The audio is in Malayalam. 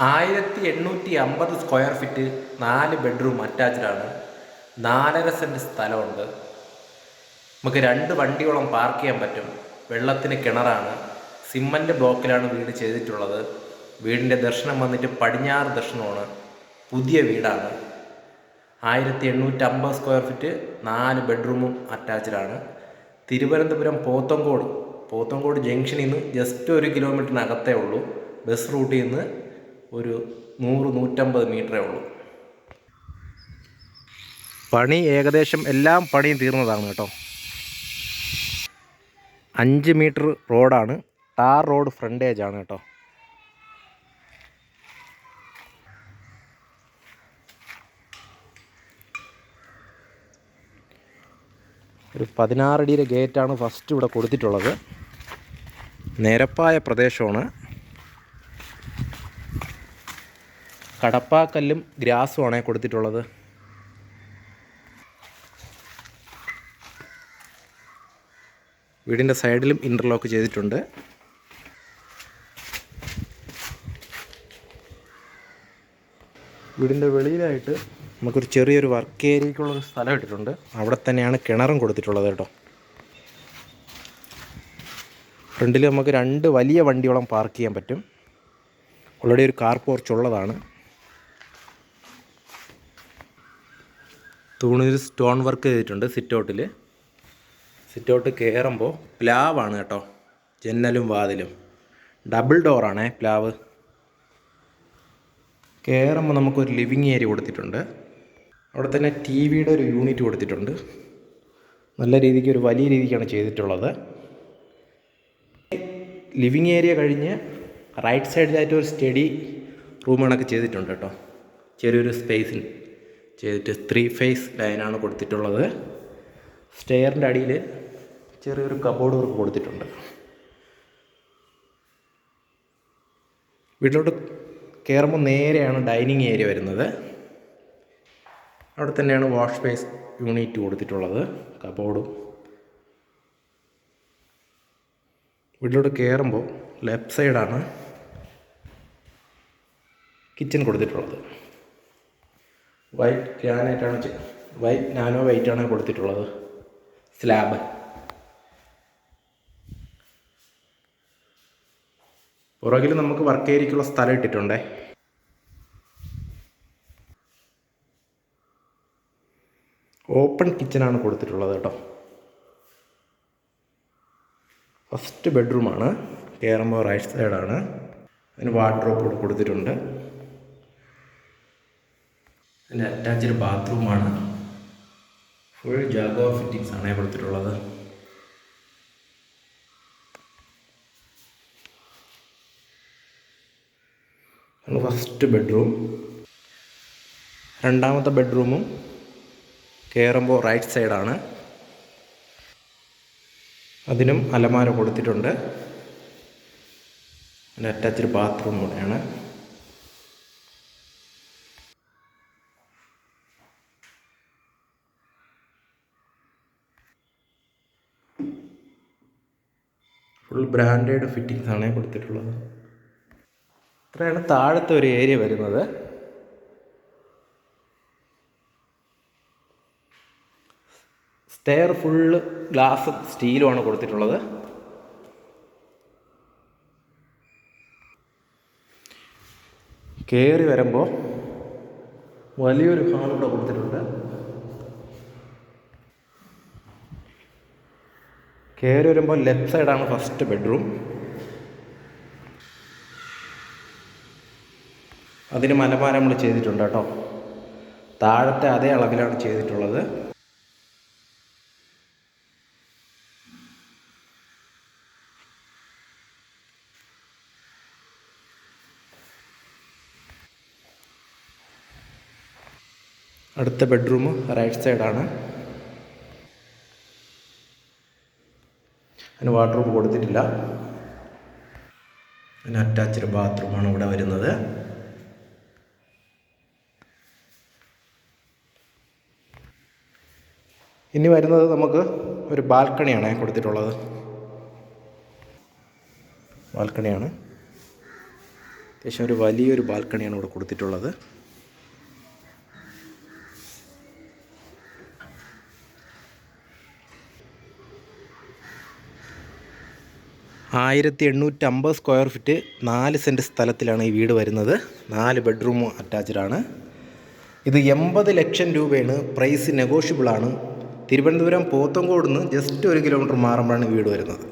1850 സ്ക്വയർ ഫീറ്റ് 4 ബെഡ്റൂം അറ്റാച്ച്ഡാണ്. 4.5 സെൻറ്റ് സ്ഥലമുണ്ട്. നമുക്ക് 2 വണ്ടിയോളം പാർക്ക് ചെയ്യാൻ പറ്റും. വെള്ളത്തിന് കിണറാണ്. സിമൻറ്റ് ബ്ലോക്കിലാണ് വീട് ചെയ്തിട്ടുള്ളത്. വീടിൻ്റെ ദർശനം വന്നിട്ട് പടിഞ്ഞാറ് ദർശനമാണ്. പുതിയ വീടാണ്. 1850 സ്ക്വയർ ഫീറ്റ് 4 ബെഡ്റൂമും അറ്റാച്ച്ഡാണ്. തിരുവനന്തപുരം പോത്തങ്കോട് ജംഗ്ഷനിൽ നിന്ന് ജസ്റ്റ് 1 കിലോമീറ്ററിനകത്തേ ഉള്ളൂ. ബസ് റൂട്ടിൽ നിന്ന് ഒരു 100-150 മീറ്ററേ ഉള്ളൂ. പണി ഏകദേശം എല്ലാം പണിയും തീർന്നതാണ് കേട്ടോ. 5 മീറ്റർ റോഡാണ്. ടാർ റോഡ് ഫ്രണ്ടേജ് ആണ് കേട്ടോ. ഒരു 16 അടിയുടെ ഗേറ്റാണ് ഫസ്റ്റ് ഇവിടെ കൊടുത്തിട്ടുള്ളത്. നിരപ്പായ പ്രദേശമാണ്. കടപ്പാക്കല്ലും ഗ്രാസുമാണ് കൊടുത്തിട്ടുള്ളത്. വീടിൻ്റെ സൈഡിലും ഇൻ്റർലോക്ക് ചെയ്തിട്ടുണ്ട്. വീടിൻ്റെ വെളിയിലായിട്ട് നമുക്കൊരു ചെറിയൊരു വർക്ക് ഏരിയയ്ക്കുള്ളൊരു സ്ഥലം ഇട്ടിട്ടുണ്ട്. അവിടെ തന്നെയാണ് കിണറും കൊടുത്തിട്ടുള്ളത് കേട്ടോ. ഫ്രണ്ടിൽ നമുക്ക് 2 വലിയ വണ്ടിയോളം പാർക്ക് ചെയ്യാൻ പറ്റും. ഓൾറെഡി ഒരു കാർ പോർച്ച് ഉള്ളതാണ്. തൂണിൽ സ്റ്റോൺ വർക്ക് ചെയ്തിട്ടുണ്ട് സിറ്റൗട്ടിൽ. സിറ്റൗട്ട് കയറുമ്പോൾ പ്ലാവാണ് കേട്ടോ. ജന്നലും വാതിലും ഡബിൾ ഡോറാണേ പ്ലാവ്. കയറുമ്പോൾ നമുക്കൊരു ലിവിങ് ഏരിയ കൊടുത്തിട്ടുണ്ട്. അവിടെ തന്നെ ടി വിയുടെ ഒരു യൂണിറ്റ് കൊടുത്തിട്ടുണ്ട്. നല്ല രീതിക്ക് ഒരു വലിയ രീതിക്കാണ് ചെയ്തിട്ടുള്ളത്. ലിവിങ് ഏരിയ കഴിഞ്ഞ് റൈറ്റ് സൈഡിലായിട്ട് ഒരു സ്റ്റഡി റൂം കണക്ക് ചെയ്തിട്ടുണ്ട് കേട്ടോ. ചെറിയൊരു സ്പേസിൽ ചെയ്തിട്ട് 3 ഫേസ് ലൈനാണ് കൊടുത്തിട്ടുള്ളത്. സ്റ്റെയറിൻ്റെ അടിയിൽ ചെറിയൊരു കബോർഡ് വർക്ക് കൊടുത്തിട്ടുണ്ട്. വീട്ടിലോട്ട് കയറുമ്പോൾ നേരെയാണ് ഡൈനിങ് ഏരിയ വരുന്നത്. അവിടെ തന്നെയാണ് വാഷ് ബേസ് യൂണിറ്റ് കൊടുത്തിട്ടുള്ളത്, കബോർഡും. വീട്ടിലോട്ട് കയറുമ്പോൾ ലെഫ്റ്റ് സൈഡാണ് കിച്ചൺ കൊടുത്തിട്ടുള്ളത്. വൈറ്റ് നാനോ വൈറ്റാണ് കൊടുത്തിട്ടുള്ളത്. സ്ലാബ്. പുറകിൽ നമുക്ക് വർക്ക് ഏരിയയ്ക്കുള്ള സ്ഥലം ഇട്ടിട്ടുണ്ടേ. ഓപ്പൺ കിച്ചനാണ് കൊടുത്തിട്ടുള്ളത് കേട്ടോ. ഫസ്റ്റ് ബെഡ്റൂമാണ്. കയറുമ്പോൾ റൈറ്റ് സൈഡാണ്. അതിന് വാർഡ്രോബ് കൂടെ കൊടുത്തിട്ടുണ്ട്. അതിൻ്റെ അറ്റാച്ച്ഡ് ബാത്റൂമാണ്. ഫുൾ ജാഗോ ഫിറ്റിങ്സ് ആണ് കൊടുത്തിട്ടുള്ളത്. First bedroom. രണ്ടാമത്തെ ബെഡ്റൂമും കയറുമ്പോൾ റൈറ്റ് സൈഡാണ്. അതിനും അലമാര കൊടുത്തിട്ടുണ്ട്. അതിന് അറ്റാച്ച്ഡ് ബാത്റൂം കൂടെയാണ്. ഫുൾ ബ്രാൻഡഡ് ഫിറ്റിങ്സ് ആണ് കൊടുത്തിട്ടുള്ളത്. ഇത്രയാണ് താഴത്തെ ഒരു ഏരിയ വരുന്നത്. സ്റ്റെയർ ഫുള്ള് ഗ്ലാസ് സ്റ്റീലുമാണ് കൊടുത്തിട്ടുള്ളത്. കയറി വരുമ്പോൾ വലിയൊരു ഹാൾ ഇവിടെ കൊടുത്തിട്ടുണ്ട്. കയറി വരുമ്പോൾ ലെഫ്റ്റ് സൈഡാണ് ഫസ്റ്റ് ബെഡ്റൂം. അതിന് മലമാര നമ്മൾ ചെയ്തിട്ടുണ്ട് കേട്ടോ. താഴത്തെ അതേ അളവിലാണ് ചെയ്തിട്ടുള്ളത്. അടുത്ത ബെഡ്റൂം റൈറ്റ് സൈഡാണ്. അതിന് വാർഡ്രോബ് കൊടുത്തിട്ടില്ല. അതിന് അറ്റാച്ച്ഡ് ബാത്റൂമാണ് ഇവിടെ വരുന്നത്. ഇനി വരുന്നത് നമുക്ക് ഒരു ബാൽക്കണിയാണ് കൊടുത്തിട്ടുള്ളത്. ബാൽക്കണിയാണ്. അത്യാവശ്യം ഒരു വലിയൊരു ബാൽക്കണിയാണ് ഇവിടെ കൊടുത്തിട്ടുള്ളത്. സ്ക്വയർ ഫീറ്റ് 4 സെൻറ്റ് സ്ഥലത്തിലാണ് ഈ വീട് വരുന്നത്. 4 ബെഡ്റൂം അറ്റാച്ച്ഡാണ്. ഇത് 80 ലക്ഷം രൂപയാണ്. പ്രൈസ് നെഗോഷ്യബിളാണ്. തിരുവനന്തപുരം പോത്തങ്കോട് നിന്ന് ജസ്റ്റ് 1 കിലോമീറ്റർ മാറുമ്പോഴാണ് വീട് വരുന്നത്.